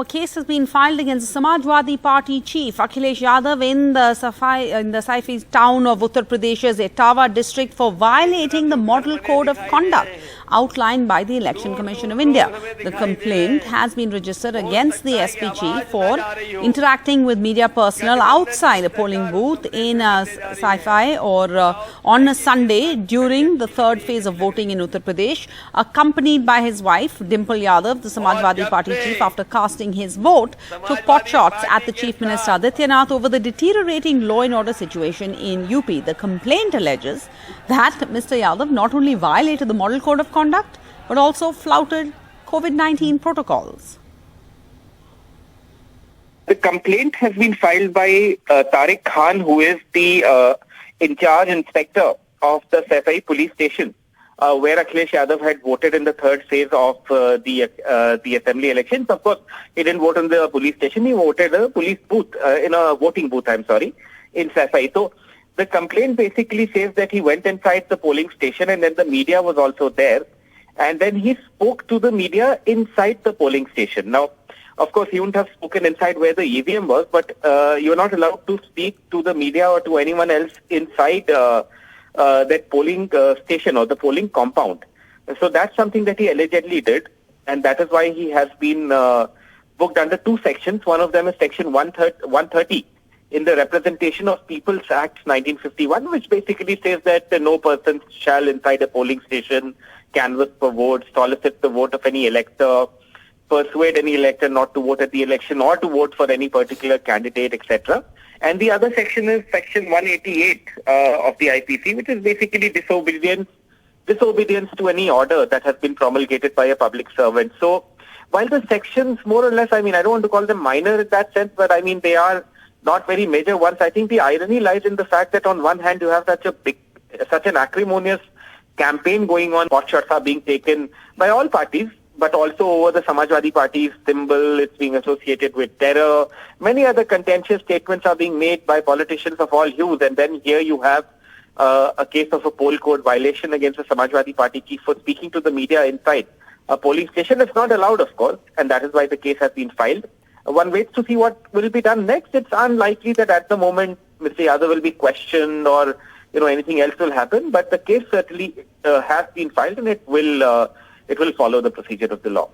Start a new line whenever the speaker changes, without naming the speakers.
a case has been filed against the Samajwadi Party chief Akhilesh Yadav in the Saifai town of Uttar Pradesh's Etawah district for violating the model code of conduct outlined by the Election Commission of India. The complaint has been registered against the SP chief for interacting with media personnel outside a polling booth in Safai on a Sunday during the third phase of voting in Uttar Pradesh, accompanied by his wife Dimple Yadav. The Samajwadi Party chief, after casting his vote, took potshots at the Chief Minister Adityanath over the deteriorating law and order situation in UP. The complaint alleges that Mr. Yadav not only violated the model code of conduct but also flouted COVID-19 protocols.
The complaint has been filed by Tariq Khan, who is the in-charge inspector of the Safai police station, where Akhilesh Yadav had voted in the third phase of the assembly elections. Of course, he didn't vote in the police station. He voted a police booth, in a voting booth, in Safai. So the complaint basically says that he went inside the polling station and then the media was also there. And then he spoke to the media inside the polling station. Now, of course, he wouldn't have spoken inside where the EVM was, but you're not allowed to speak to the media or to anyone else inside that polling station or the polling compound. So that's something that he allegedly did, and that is why he has been booked under two sections. One of them is Section 130 in the Representation of People's Act 1951, which basically says that no person shall inside a polling station canvass for votes, solicit the vote of any elector, persuade any elector not to vote at the election or to vote for any particular candidate, etc. And the other section is Section 188 of the IPC, which is basically disobedience to any order that has been promulgated by a public servant. So while the sections more or less, I don't want to call them minor in that sense, but they are not very major ones. I think the irony lies in the fact that on one hand you have such an acrimonious campaign going on. Potshots are being taken by all parties, but also over the Samajwadi Party's symbol. It's being associated with terror. Many other contentious statements are being made by politicians of all hues. And then here you have a case of a poll code violation against the Samajwadi Party chief for speaking to the media inside a polling station. It's not allowed, of course, and that is why the case has been filed. One waits to see what will be done next. It's unlikely that at the moment Mr. Yadav will be questioned or anything else will happen. But the case certainly has been filed, and it will follow the procedure of the law.